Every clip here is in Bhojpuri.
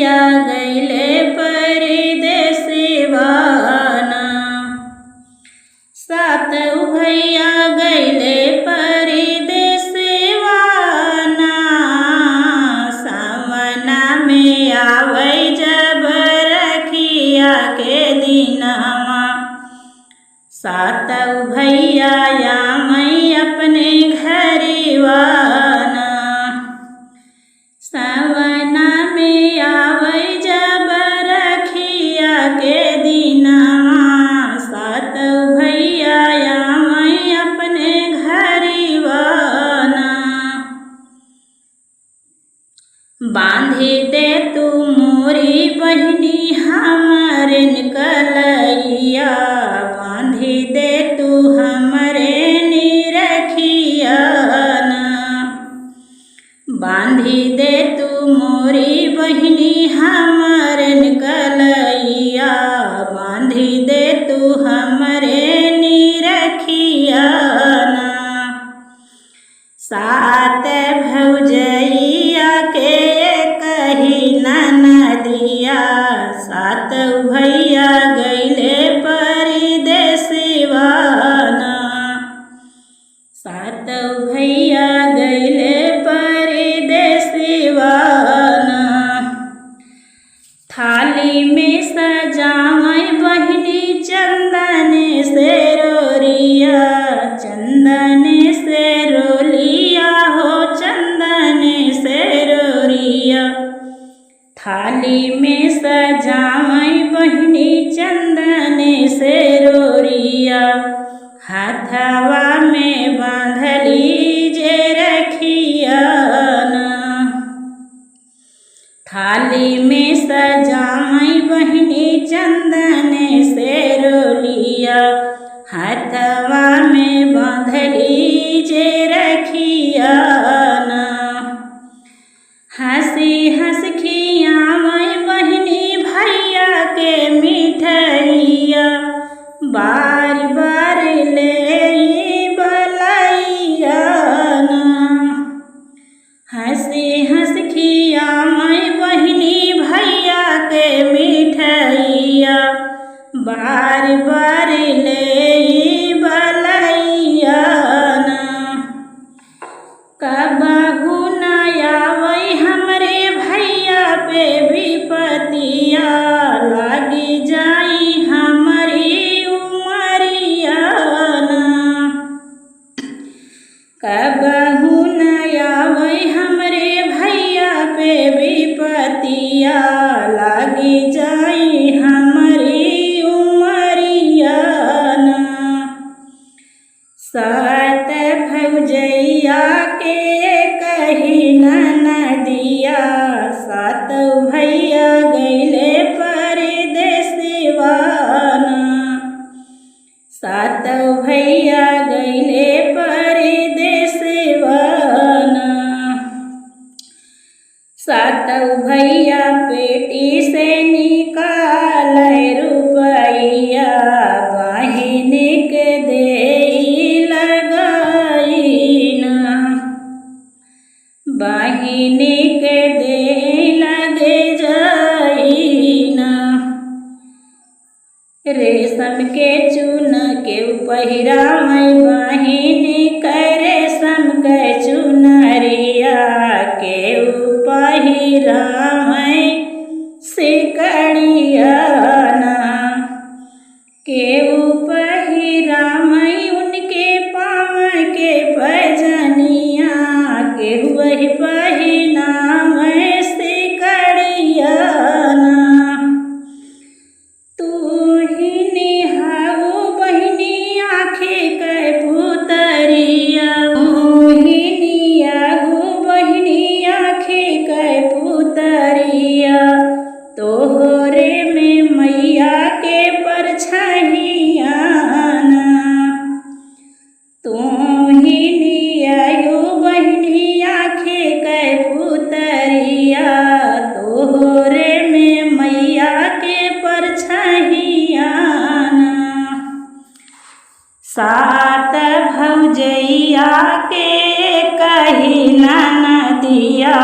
भैया गैले परदेसिवाना। सातऊ भैया गैले परदेसिवाना। सावना में आवै जब रखिया के दिनवा। सातऊ भैया आमै अपने घरिवाना। सावना में आवै जब रखिया के दिनवा। सातऊ भैया आमै अपने घरिवाना। बांधी दे तू मोरी बहिनी हमरे कलैया। बांधी दे तू हमरे निरखिया ना। बांधी दे तू मोरी बहिनी हमरे कलैया। बांधी दे तू हमरे निरखिया ना। सात भौजैया के कही ननदिया। सातऊ भैया गैले परदेसिवाना। सातऊ भैया गैले परदेसिवाना। थाली में सजावै बहिनी चंदन से रोरिया। चंदन से रोलिया हो चंदन से रोरिया। थाली में सजावै बहिनी चंदन से रोरिया। हाथवा में बांधली जे रखिया ना। थाली में सजावै बहिनी चंदन से रोलिया। हाथवा में बांधली जे रखिया ना। हंसी हंस खियावै बहिनी भैया के मिठैया। बार बार ले बलैया ना। हंसी हंस खियावै बहिनी भैया के मिठैया। बार बार ले बलैया ना। कबहू न आवै हमरे भैया पे विपतिया। लागी जाई हमरी उमरिया ना। कबहू न आवै हमरे भैया पे विपतिया। लागी जाई हमरी उमरिया ना। सात भौजैया के कही ननदिया। सातऊ भैया गैले परदेसिवाना। सातऊ भैया गैले परदेसिवाना। सातऊ भैया पेटी से निकालै रुपैया। बहिनी के देई लगाई ना। बहिनी के देई लगे जाई ना। रेशम के चून के पहिरावै बहिनी के रेशम के चुनरिया। के पहिरावै सिकड़िया ना। के पहिरावै उनके पाँव के पैजनिया। के वही पहिनावै सिकड़िया ना। तू ही निहाऊ बहिनी आँखी के पुतरिया। तू ही निहाऊ बहिनी आँखी के पुतरिया। तोहरे में मैया के परछाइया ना। तू ही निहाऊ बहिनी आँखी के पुतरिया। तोहरे में मैया के परछाइया ना। सात भौजैया के कही ननदिया।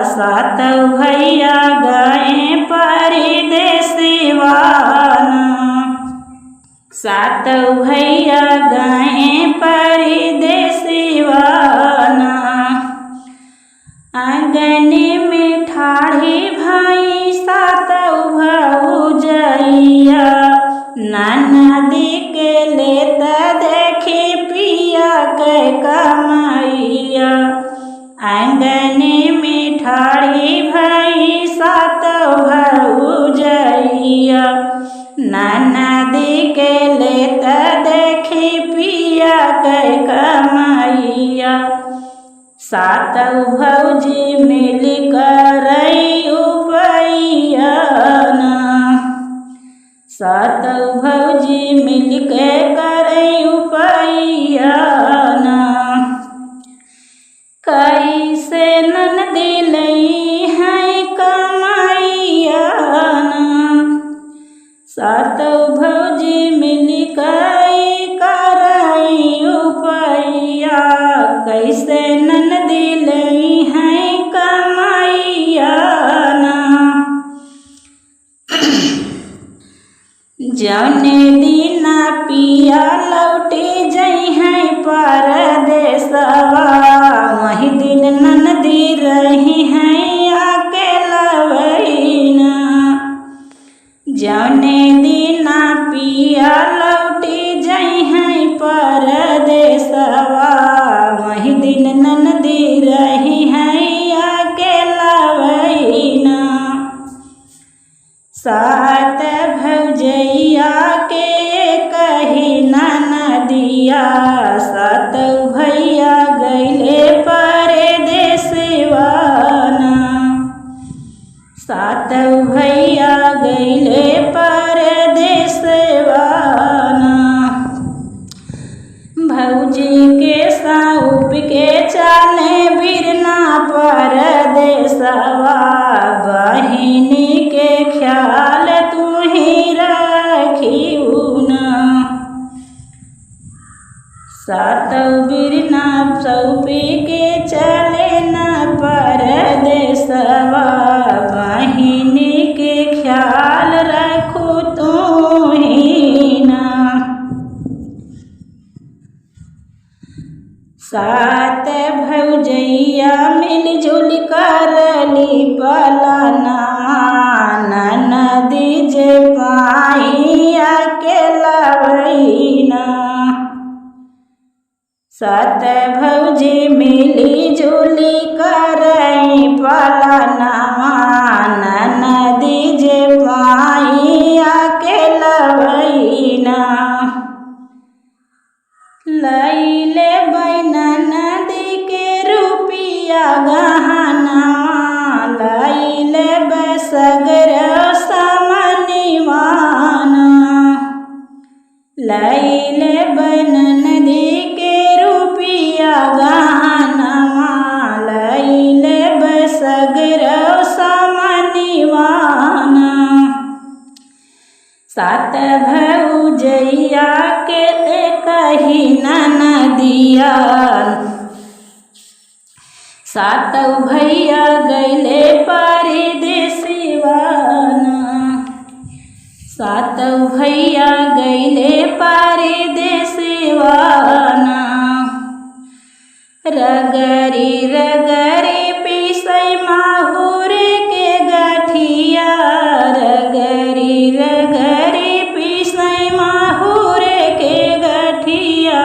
सातऊ भैया गए भौजैया ननदी के लेत देखी पिया के कमैया सातौ भौजी मिल करई उपैया सातौ भौजी मिल के करई उपैया कैसे ननदी लई है कमैया सातौ भौजी मिल कई करई उपैया कैसे ननदी लई है कमैया जौने दिना पिया लौटे जई है परदेसवा वही दिन ननदी रही है अकेला वहीना जौने दिना पिया लौटे जई है परदेसवा वही दिन ननदी रही है अकेला वहीना सात भौजैया के कही ननदिया सातौ भैया गैले परदेसवा सातौ भैया गैले परदेसवा भौजी के साउप के चाले बिरना परदेसवा बहिनी के ख्याल तू ही रखिऊ ना सातौ बिरना सौपी के चले न परदेसवा बहिनी के ख्याल रखू तू ही ना सात भौजैया मिलजुल करली पलना ननदी जे पाई अकेला वहीना सात भौजी मिली जुली करई पलना ननदी जे पाई अकेला वहीना लैले नदी के रुपिया गहना लैले बसगर समनिवाना लैले नदी के रुपिया गहना लैले बसगर समनिवाना सात भौजैया के कही ननदिया सातौ भैया गैले परदेसवा सातौ भैया गैले परदेसवा रगरी रगरी पिसै माहुर के गठिया रगरी रगरी पिसै माहुर के गठिया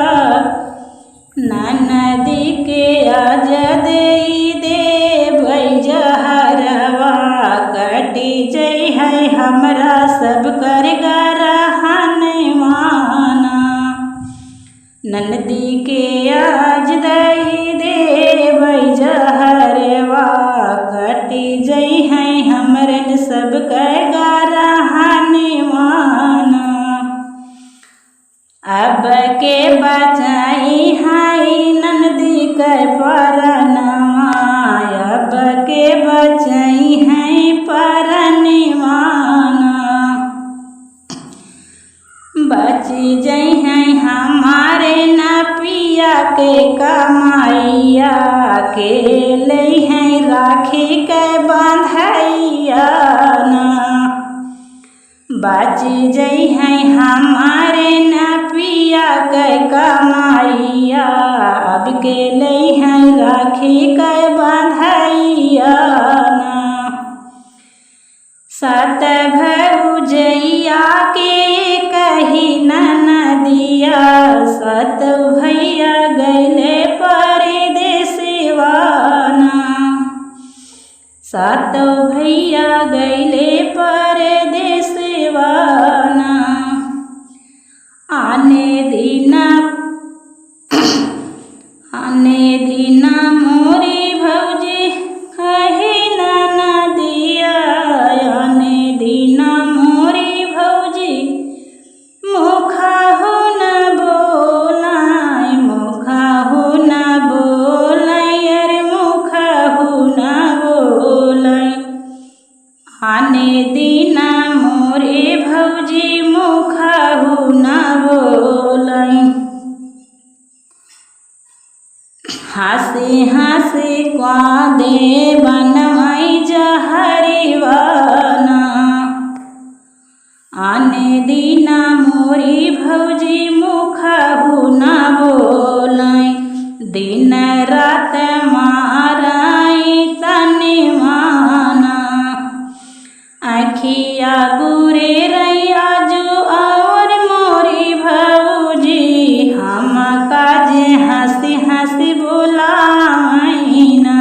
ननदी के आज देई देबै जहरवा कटी जई है हमरा सब कर गरहनवाना ननदी के आज दई देबै जहरवा कटी जई है हमरन सब कर गरहनवाना अब के बचाई हाई ननदी कर परनवा अब के बचाई है परनवाना बची जई है हमारे न पिया के कमाइया के ले है राखी के बांधैया बाची जई है हमारे न पिया के कमाइया अब के ले है राखी के बांधैया सात भौजैया के कही ननदिया सात भैया गैले परदेसवा सात भैया गैले आने दीना मोरे भौजी मुखहु न बोलै। हंसी हंसी कांदे बनमई जहरीवाना। आने दीना मोरी भौजी मुखहु न बोलै। दिन रात माराई तने माना। आखिया गुरे रैया जो और मोरी भौजी हम काजे हंसी हंसी बोलाइना।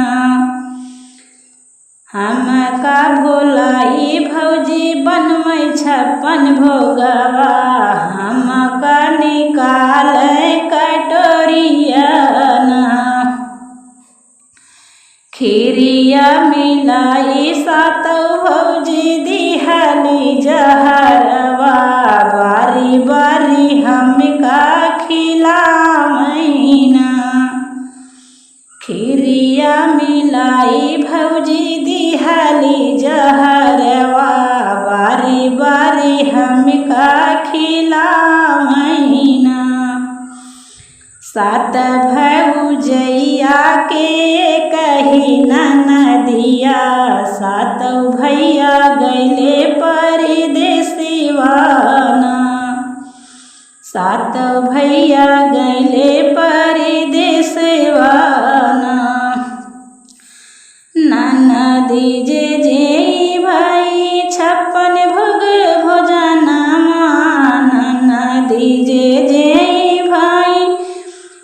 हम का बोलाई भौजी बनमै 56 भोगवा। हम का निकाल कटोरियाना। खीरिया मिलाई सातौ भौजी दिहली जहरवा। बारी बारी हमका खिलामैना। खीरिया मिलाई भौजी दिहली जहरवा। बारी बारी हमका खिलामैना। 7 भौजैया के कही ननदिया। 7 भैया गैले परदेसिवाना। 7 भैया गैले परदेसिवाना। ननदी जे भाई 56 भोग भोजनमा। ननदी जे भाई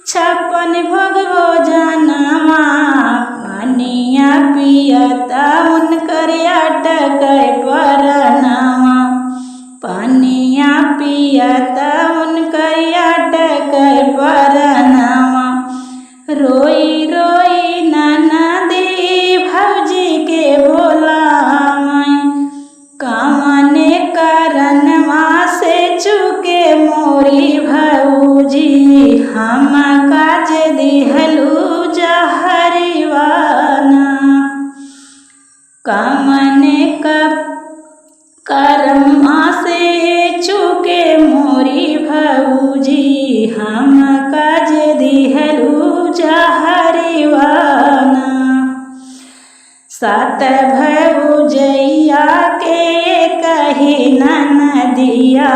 56 भोग भोजनमा। पानिया पियता उनकर अटक परनमा। पानिया पियता उनकर अटक परनमा। रोई रोई ननदी भौजी के बोलामई। कवने करनवा से चुके मोरी भौजी हम काज दिहलु जहरीवाना। कवने करनवा से चुके मोरी भौजी हम काज दिहलु जहरीवाना। 7 भौजैया के कही ननदिया।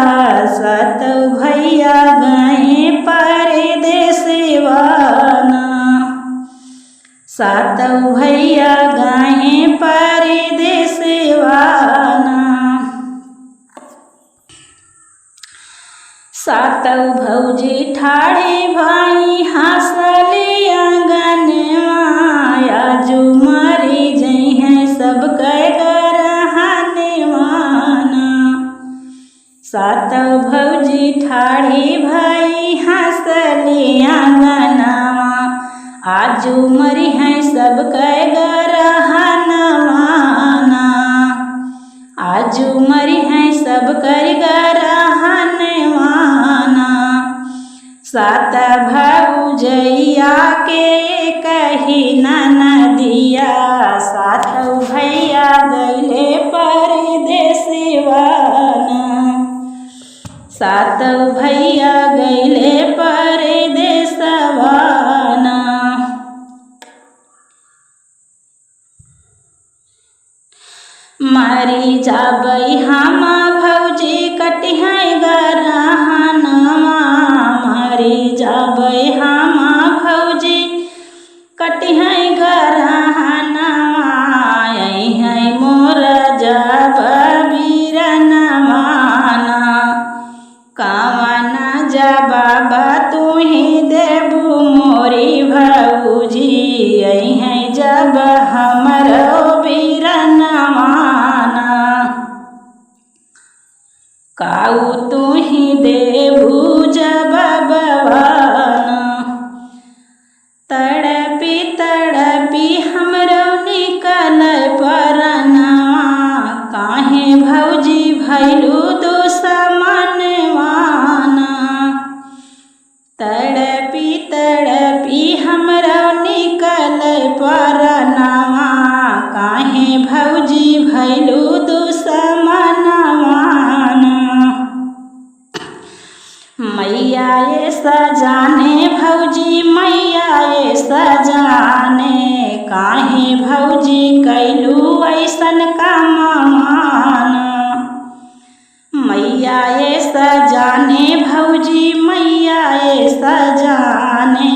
7 भैया गए परदेसिवाना। 7 भैया गए परदेसिवाना। 7 भौजी ठाड़ी भाई हंसली आंगनवा। आजू मरी जइहे सब गरहनवाना। 7 भौजी ठाड़ी भाई हंसली आंगनवा। आजू मरी हैं सब गरहनवाना। आजू मरी हैं सब गरहनवाना। 7 भौजैया के कही ननदिया। 7 भैया गैले परदेसिवाना। 7 भैया गैले परदेसिवाना। मरी जाबै हम भौजी कटिहै गरहनवा। मरी जाबै हम भौजी कटिहै गरहनवा। अइहै मोर जब बीरनवाना। कवना जवाब तुही देबू मोरी भौजी। अइहै जब हमरो बीरनवाना। काऊ तुही देबू जवाबवाना। तड़पी तड़पी हमरो निकल परनवा। काहे भौजी भैलू दुश्मनवाना। तड़पी तड़पी हमरो निकल परनवा। काहे भौजी भैलू ये सजाने भौजी मैया ये सजाने,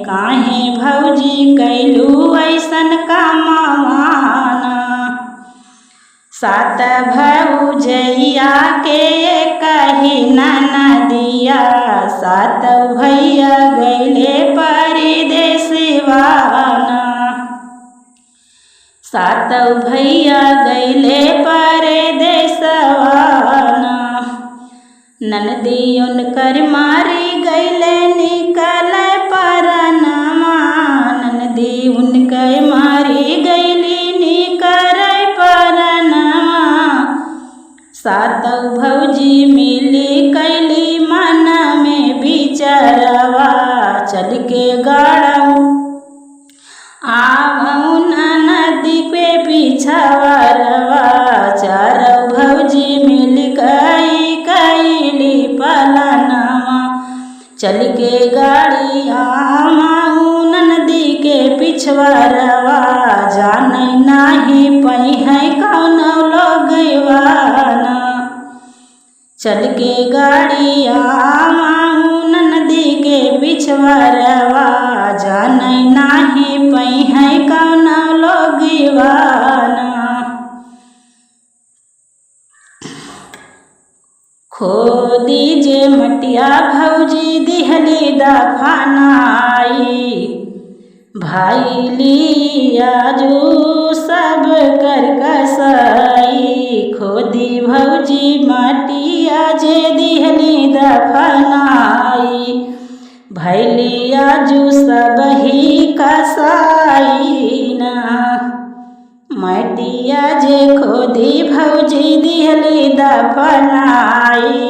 काहे भौजी कैलू ऐसन कामवाना। सात भौजैया के कही ननदिया, सात भैया गैले परदेसवाना। सात भैया गैले परदेसवाना, ननदी उनकर मारी गैले निकल परनमा। ननदी उनकर मारी गैली निकर परनमा। सात भौजी मिली कैली मन में बिचरवा, चल के गाड़ऊ आवऊ नदी पे पिछवरवा। चार भौजी मिल गई कैली पलनवा, चल के गाड़ी आवऊ नदी के पिछवरवा। जाने नाही पई है कौन लोगवाना, चल के गाड़ी आवऊ नदी के पिछवरवा। जाने नाही पई है कौन लोगवाना। खोदी जे मटिया भौजी दिहली दफनाई, भाई लिया जो सब कर कसई। खोदी भौजी मटिया जे दिहली दफनाई, भैलिया जो सब ही कसाईना। मटिया जे खोदी भौजी दिहली दफनाई,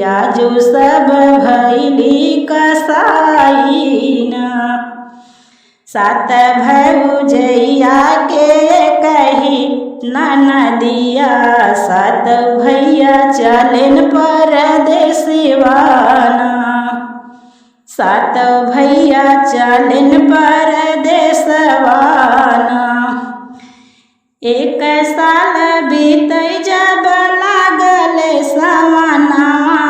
आजू सब भैली कसाईना। सात भौजैया के कही ननदिया, सात भैया चलन परदेसवाना। सात भैया चलन परदेसवाना। एक साल बीत जब लागल सवनवा,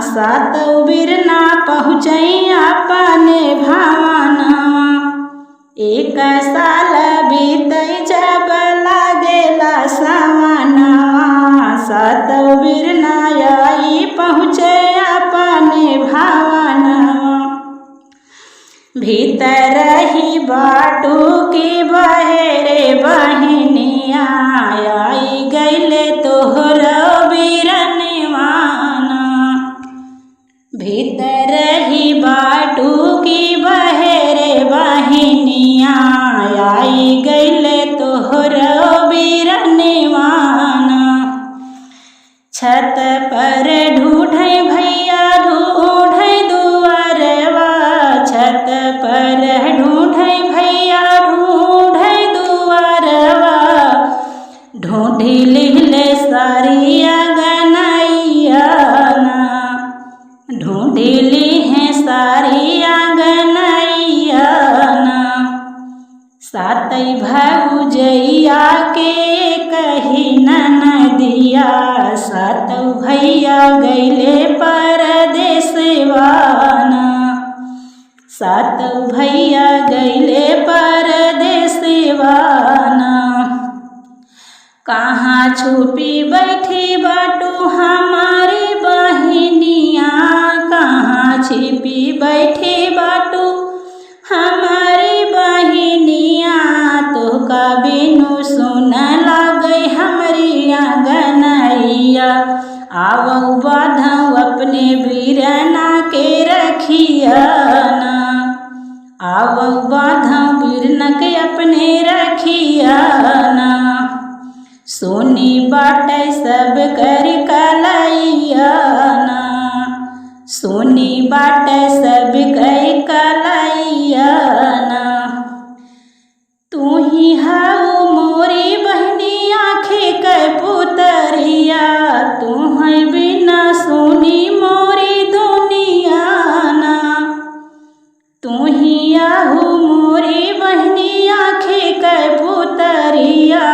सात बिरना पहुँचई अपने भवनवा। एक साल बीत जब लागेला सवनवा, सात बिरना आई पहुँचे अपने भवनवा। भीतर ही बाटू की बहेरे बहनिया, आई गैले तोहरो बिरनवाना। भीतर ही बाटू की बहेरे बहनिया, आई गैले तोहरो बिरनवाना। छत पर ढूंढे भैया ढूंढे दुआरवा, छत पर ढूंढे भैया ढूंढे दुआरवा। ढूंढी लिहले सारी अगनैयाना, ढूंढी ली है सारी अगनैयाना। सातई भौजैया के कही ननदिया, सात भैया गैले परदेसवाना। सात भैया गैले परदेसवाना। कहाँ छुपी बैठी बाटू हमारी बहनिया, कहाँ छिपी बैठी बाटू हमारी बहनिया। तो का बिनु सुन लागई हमारी अगनैया, आवऊ बाधऊ अपने बीरना के रखियाना। आवऊ बाधऊ बीरना के अपने रखियाना। सोनी बाटे सब कर कलैयाना, सोनी बाटे सब कर कलैयाना। तू ही हाउ मोरी बहनी आँखें के पुतरिया, तू है बिना सोनी मोरी दुनियाना। तू ही आहू मोरी बहनी आँखें के पुतरिया,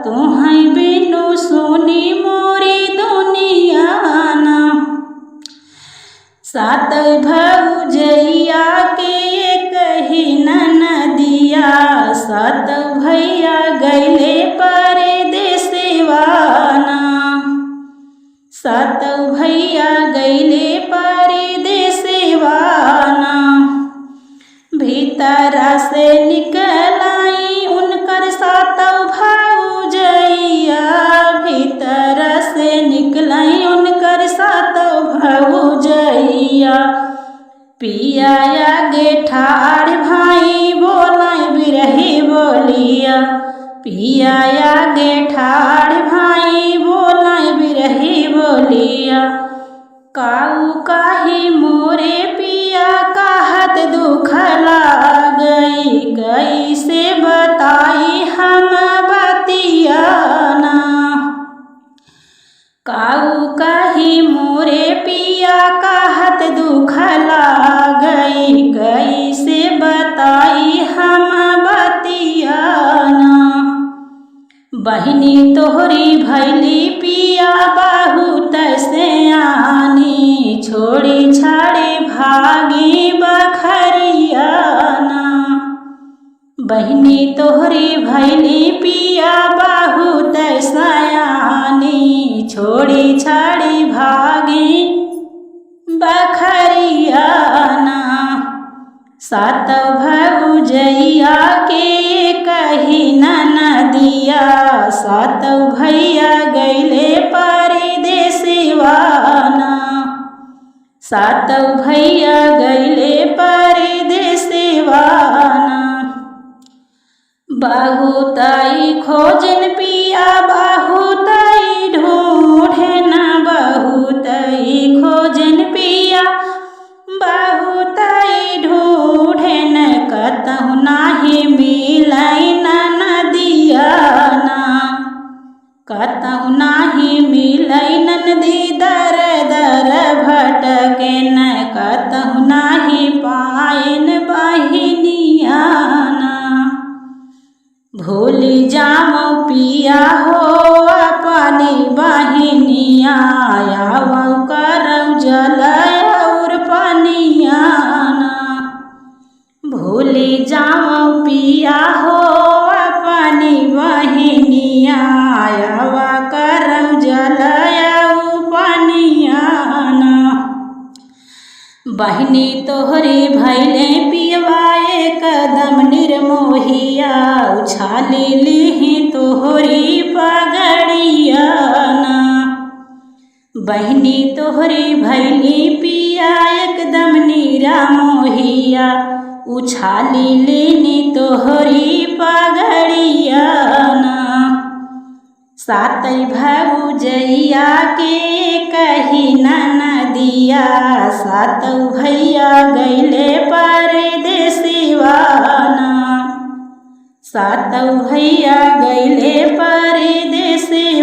तू है बिनु सोनी मोरी सात भौजैया के कही ननदिया, सात भैया गैले परदेसवाना, सात भैया गैले परदेसवाना। भीतरा से निकलाई उनकर सात भौजैया, भीतरा से निकलाई उनकर सात भौजैया। पिया आगे ठाड़ भाई बोलाई बिरही बोलिया, पिया आगे ठाड़ भाई बोलाई बिरही बोलिया। काऊ काहे मोरे पिया कहत दुख लागई, कैसे बताई हम बतिया ना। काऊ काहे मोरे पिया कहत दुख लागई, कैसे बताई हम बतिया ना। बहिनी तोहरी भैली पिया बहुत सयानी, छोड़ी छाड़ी भागी बखरियाना। बहिनी तोहरी भैली पिया बहुत सयानी, छोड़ी छाड़ी भागी बखरियाना। सात भौजैया के कही ननदिया, सात भैया गैले परदेसवाना, सात भैया गैले परदेसवाना। बहुताई खोजन पिया बहुताई ढूंढन, बहुताई खोजन पिया बहुताई ढूंढन। कतहु नाही मिलै ननदिया ना, कतहु नाही मिलै ननदी दर दर भटकेन, कतहु नाही पायन बहिनिया ना। भूल जामो पिया हो अपनी बहिनिया, आवौ करौ जल और पनिया ना। भूल जामो पिया हो अपनी बहिनिया, आवौ करौ जल और पनिया ना। बहिनी तोहरी भैले पियवा एकदम निर्मोहिया, उछाली लीही तोहरी पगड़िया ना। बहिनी तोहरी भैली पिया एकदम निरामोहिया, उछाली लीनी तोहरी पगड़िया ना। सात भौजैया के कही ननदिया, सात भैया गैले परदेसवाना, सात भैया गैले परदेसवाना।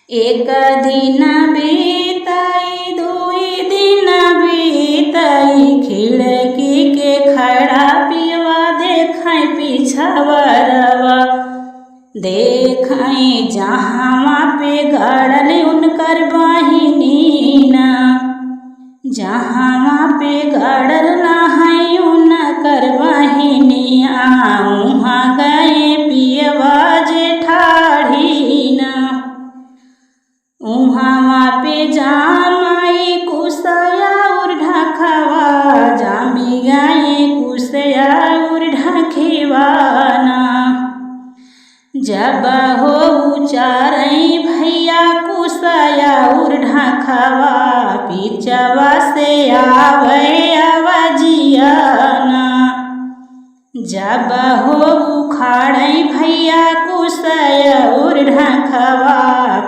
एक दिन बीताई दुई दिन बीताई, खिड़की के खड़ा पियवा देखै पिछवरवा, देखै जहाँ पे गड़ल उनकर बहिनी ना, जहाँ पे गड़ल है उनकर बहिनिया, वहाँ गए पियवा जेठाड़ी ना। वहाँ पे जामाई कुसया और ढखवा, जामी गए कुसया और ढखेवाना। जब हो उचारई भैया कुसया और ढखवा, पिचवा से आवे आवाजियाना। जब हो उखाड़ई भैया कुसया और ढखवा,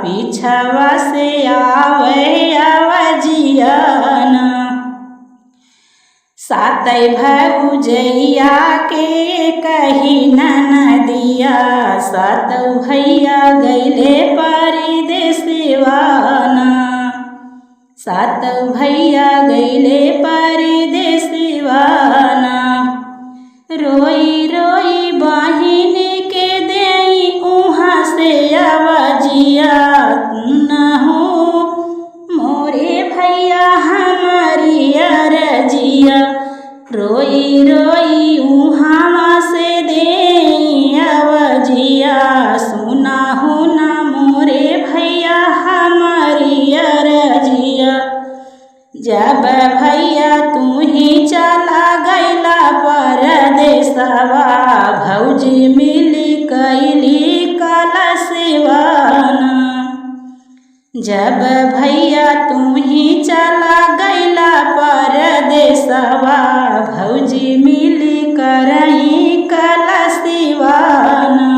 पिछवा से आवे आवाजियाना। सात भौजैया के कही ननदिया, सात भैया गैले परदेसवाना, सात भैया गैले परदेसवाना। रोई रोई बहिन के देई उहाँ से आवाजिया, न हो मोरे जब भैया तू ही चला गैला परदेसवा, भौजी मिली करई कलसिवाना।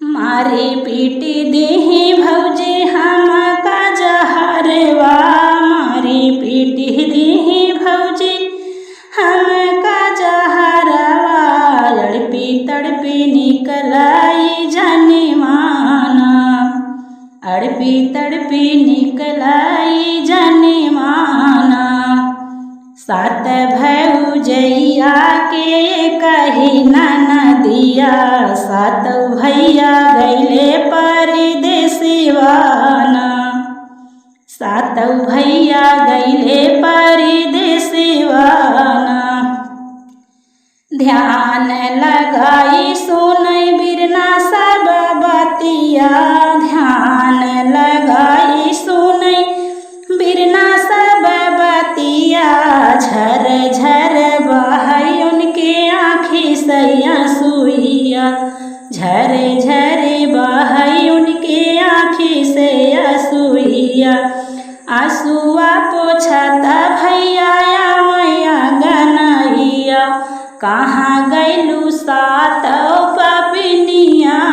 मारी पीटी देही भौजी हमका जहरवा, मारी पीटी देही भौजी हमका जहरवा। तड़पी तड़पी निकलाई जनमाना, अड़पी तड़पी निकलाई जनमाना। सात भौजैया के कही ननदिया, सात भैया गैले परदेसिवाना, सात भैया गैले परदेसिवाना। ध्यान लगाई सुनई बिरना सब बतिया, ध्यान लगाई सुनई बिरना सब बतिया। झर झर बहई उनके आँखी सैया सुइया, झर झर बहई उनके आँखी से सुइया। आंसुआ पोछता भैया मैया गनैया, कहाँ गैलू सात पपिनियाना।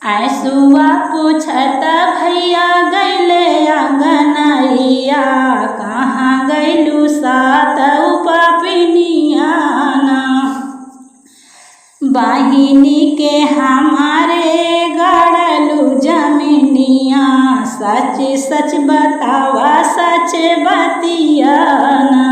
आंसुआ पोछता भैया गैले गनैया, कहाँ गैलू सात पपिनियाना। बहिनी के हमारे गड़लू जमीनिया, सच सच बतावा सच बतियाना।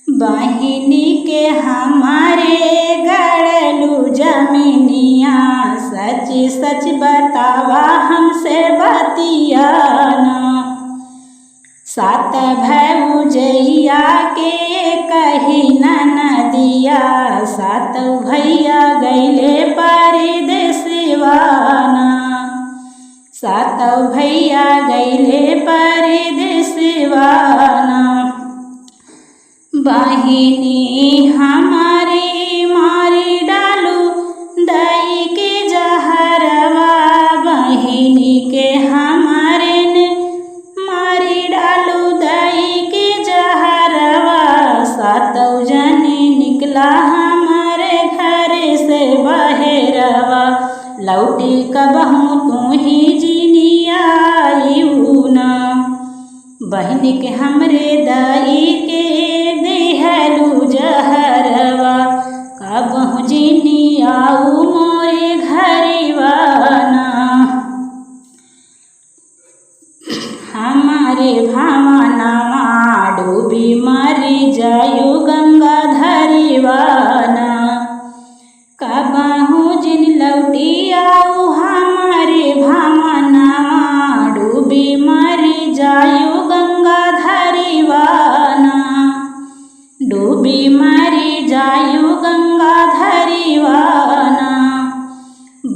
बहिनी के हमारे गड़लू जमीनिया, सच सच बतावा हमसे बतियाना। सात भौजैया के कही ननदिया, सात भैया गैले परदेसिवाना, सात भैया गैले परदेसिवाना। बहिनी हमारी मारी डालू दई के जहरवा, बहिनी के हमारे ने मारी डालू दई के जहरवा। सातों जनी निकला हमारे घर से बहेरवा, लौटी कबहू तू ही जिनिया आईना। बहिनी के हमरे दाई के देहलू जहरवा, कबहू जिनी आऊ मोरे घरिवाना। हमारे भावनावा डूबी मरी जायु गंगा धरिवाना, कबहू जिन लौटी आऊ हमारे भावनावा डूबी मरी जायु गंगा धरिवाना, डूबी मरी जायु गंगा धरिवाना।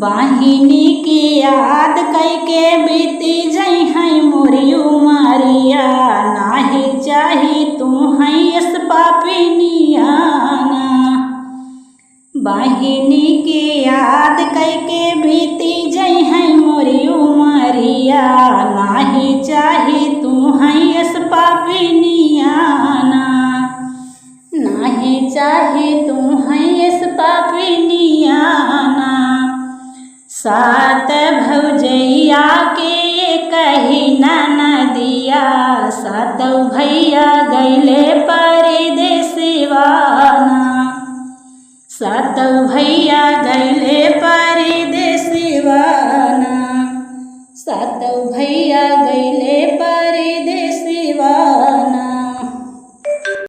बहिनी की याद कैके बीती जई है मोरी उमरिया, नाही चाही तू है इस पापिनियाना। बहिनी की याद कैके बीती जई है मोरी उमरिया, नाही चाही तू है इस पापिनियाना, नाही चाही तू है इस पापिनियाना। सात भौजैया के कही ननदिया, सात भैया गैले परदेसिवाना, सात भैया गैले परदेसिवाना, सात भैया गैले परदेसिवाना।